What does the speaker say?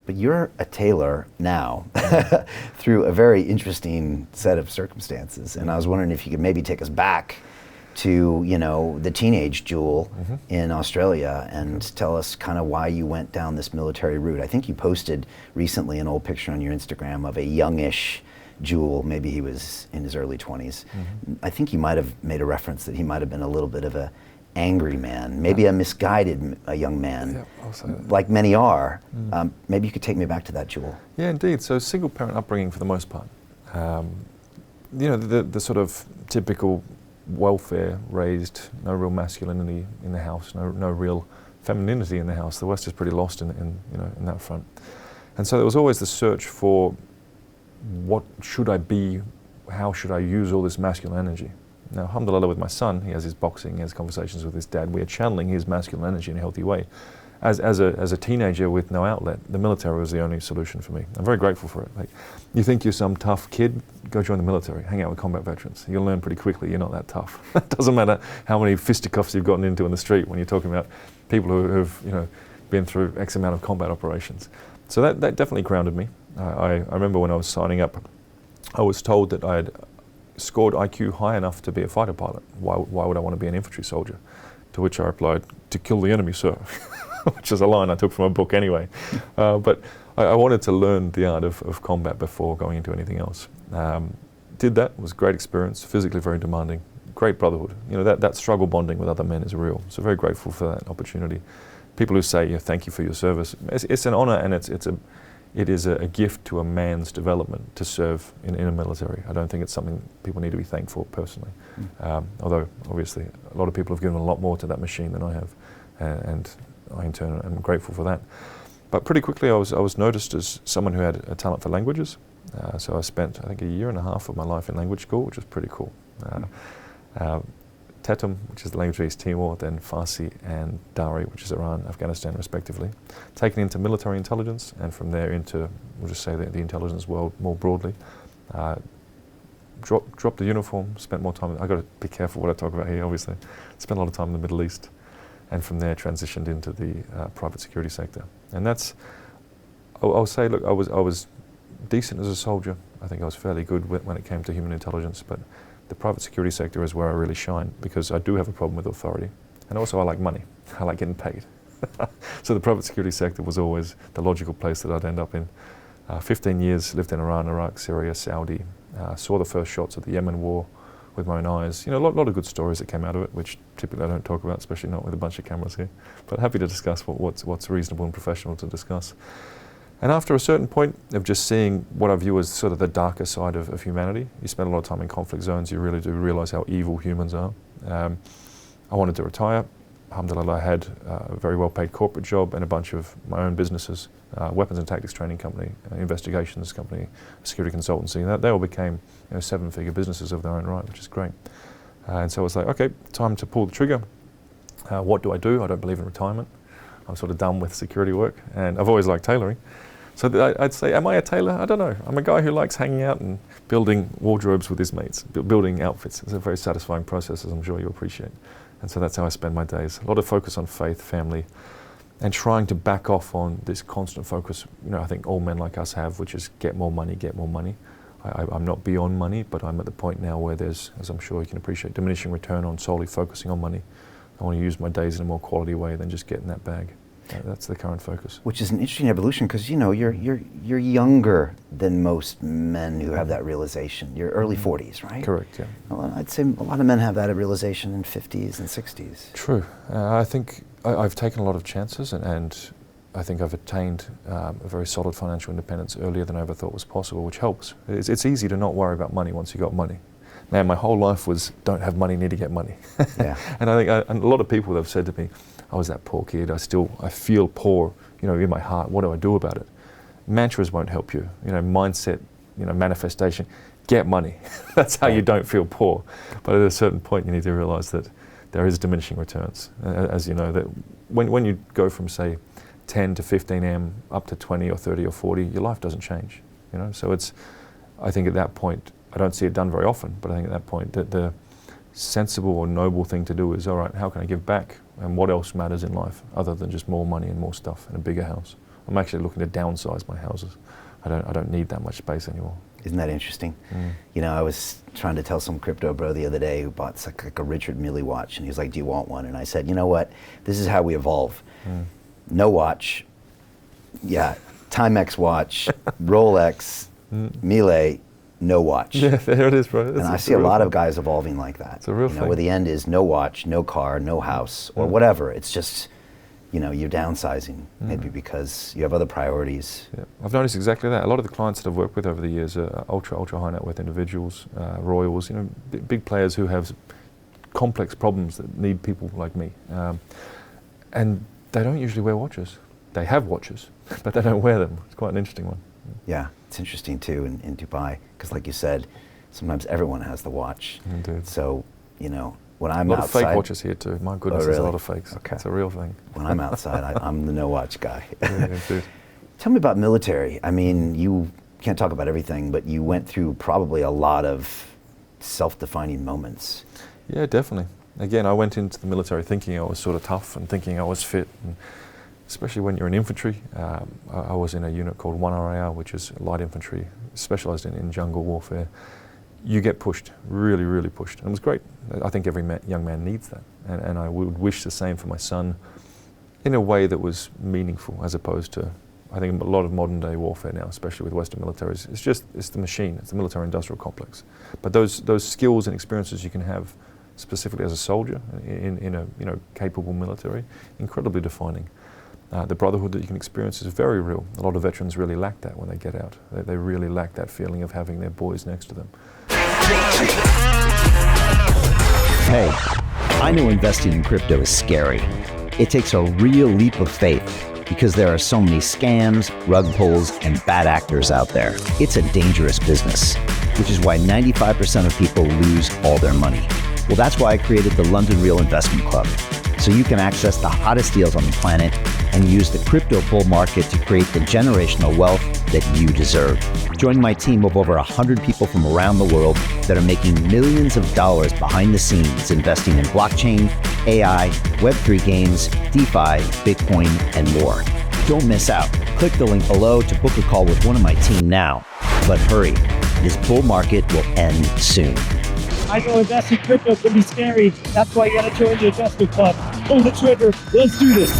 but you're a tailor now through a very interesting set of circumstances. And I was wondering if you could maybe take us back to, you know, the teenage Joule in Australia and tell us kind of why you went down this military route. I think you posted recently an old picture on your Instagram of a youngish Joule, maybe he was in his early 20s. I think you might have made a reference that he might have been a little bit of a angry man, maybe a misguided young man, like many are. Maybe you could take me back to that, Joule. Yeah, indeed. So single parent upbringing for the most part. You know, the sort of typical welfare raised, no real masculinity in the house, no real femininity in the house. The West is pretty lost in you know, in that front. And so there was always the search for what should I be, how should I use all this masculine energy? Now, alhamdulillah, with my son, he has his boxing, he has conversations with his dad. We are channeling his masculine energy in a healthy way. As a teenager with no outlet, the military was the only solution for me. I'm very grateful for it. Like, you think you're some tough kid, go join the military, hang out with combat veterans. You'll learn pretty quickly you're not that tough. It doesn't matter how many fisticuffs you've gotten into in the street when you're talking about people who have, you know, been through X amount of combat operations. So that definitely grounded me. I remember when I was signing up, I was told that I had scored IQ high enough to be a fighter pilot. Why would I want to be an infantry soldier? To which I replied, to kill the enemy, sir. Which is a line I took from a book anyway. But I wanted to learn the art of combat before going into anything else. Did that, it was a great experience, physically very demanding, great brotherhood. You know, that struggle bonding with other men is real. So very grateful for that opportunity. People who say, yeah, thank you for your service. It's an honor, and it is a gift to a man's development to serve in a military. I don't think it's something people need to be thankful for personally. Although, obviously, a lot of people have given a lot more to that machine than I have. And I, in turn, am grateful for that. But pretty quickly, I was noticed as someone who had a talent for languages. So I spent, I think, 1.5 years of my life in language school, which was pretty cool. Tetum, which is the language of East Timor, then Farsi and Dari, which is Iran, Afghanistan, respectively. Taken into military intelligence, and from there into, we'll just say, the intelligence world more broadly. Dropped the uniform, spent more time, I've got to be careful what I talk about here, obviously. Spent a lot of time in the Middle East, and from there transitioned into the private security sector. And that's, I'll say, look, I was decent as a soldier. I think I was fairly good when it came to human intelligence, but the private security sector is where I really shine, because I do have a problem with authority. And also I like money. I like getting paid. So the private security sector was always the logical place that I'd end up in. 15 years, lived in Iran, Iraq, Syria, Saudi. Saw the first shots of the Yemen war with my own eyes. You know, a lot of good stories that came out of it, which typically I don't talk about, especially not with a bunch of cameras here. But happy to discuss what's reasonable and professional to discuss. And after a certain point of just seeing what I view as sort of the darker side of humanity, you spend a lot of time in conflict zones, you really do realize how evil humans are. I wanted to retire. Alhamdulillah, I had a very well-paid corporate job and a bunch of my own businesses, weapons and tactics training company, investigations company, security consultancy. They all became, you know, 7-figure businesses of their own right, which is great. And so I was like, okay, time to pull the trigger. What do? I don't believe in retirement. I'm sort of done with security work, and I've always liked tailoring. So I'd say, am I a tailor? I don't know. I'm a guy who likes hanging out and building wardrobes with his mates, building outfits. It's a very satisfying process, as I'm sure you'll appreciate. And so that's how I spend my days. A lot of focus on faith, family, and trying to back off on this constant focus, you know, I think all men like us have, which is get more money, get more money. I'm not beyond money, but I'm at the point now where there's, as I'm sure you can appreciate, diminishing return on solely focusing on money. I want to use my days in a more quality way than just getting that bag. That's the current focus. Which is an interesting evolution, because, you know, you're younger than most men who have that realization. You're early 40s, right? Correct, yeah. Well, I'd say a lot of men have that realization in 50s and 60s. True. I think I've taken a lot of chances, and I think I've attained a very solid financial independence earlier than I ever thought was possible, which helps. It's easy to not worry about money once you got money. Man, my whole life was don't have money, need to get money. Yeah. And I think and a lot of people have said to me, I was that poor kid, I feel poor, you know, in my heart, what do I do about it? Mantras won't help you, you know, mindset, you know, manifestation, get money. That's how you don't feel poor. But at a certain point you need to realize that there is diminishing returns. As you know, that when you go from, say, 10 to 15 M up to 20 or 30 or 40, your life doesn't change, you know? So I think at that point, I don't see it done very often, but I think at that point that the sensible or noble thing to do is, all right, how can I give back? And what else matters in life other than just more money and more stuff and a bigger house? I'm actually looking to downsize my houses. I don't need that much space anymore. Isn't that interesting? You know, I was trying to tell some crypto bro the other day who bought like a Richard Mille watch, and he was like, do you want one? And I said, you know what? This is how we evolve. No watch. Yeah, Timex watch, Rolex, Mille, no watch. Yeah, there it is, bro. And I see a lot of guys evolving like that. It's a real thing. Where the end is no watch, no car, no house, or whatever. It's just, you know, you're downsizing, maybe because you have other priorities. Yeah. I've noticed exactly that. A lot of the clients that I've worked with over the years are ultra high net worth individuals, royals, you know, big players who have complex problems that need people like me. And they don't usually wear watches. They have watches, but they don't wear them. It's quite an interesting one. Yeah, it's interesting too in Dubai, because like you said, sometimes everyone has the watch. Indeed. So, you know, when I'm outside. A lot outside, of fake watches here too. My goodness, there's a lot of fakes. Okay. It's a real thing. When I'm outside, I'm the no watch guy. Yeah, indeed. Tell me about military. I mean, you can't talk about everything, but you went through probably a lot of self-defining moments. Yeah, definitely. Again, I went into the military thinking I was sort of tough and thinking I was fit. And especially when you're in infantry. I was in a unit called 1RAR, which is light infantry, specialized in jungle warfare. You get pushed, really, really pushed. And it was great. I think every young man needs that. And I would wish the same for my son in a way that was meaningful, as opposed to, I think a lot of modern day warfare now, especially with Western militaries, it's the machine, it's the military industrial complex. But those skills and experiences you can have specifically as a soldier in a capable military, incredibly defining. The brotherhood that you can experience is very real. A lot of veterans really lack that when they get out. They really lack that feeling of having their boys next to them. Hey, I know investing in crypto is scary. It takes a real leap of faith because there are so many scams, rug pulls, and bad actors out there. It's a dangerous business, which is why 95% of people lose all their money. Well, that's why I created the London Real Investment Club, so you can access the hottest deals on the planet and use the crypto bull market to create the generational wealth that you deserve. Join my team of over 100 people from around the world that are making millions of dollars behind the scenes investing in blockchain, AI, Web3 games, DeFi, Bitcoin, and more. Don't miss out. Click the link below to book a call with one of my team now. But hurry, this bull market will end soon. I know investing in crypto can be scary. That's why you gotta join the investment club. Pull the trigger. Let's do this.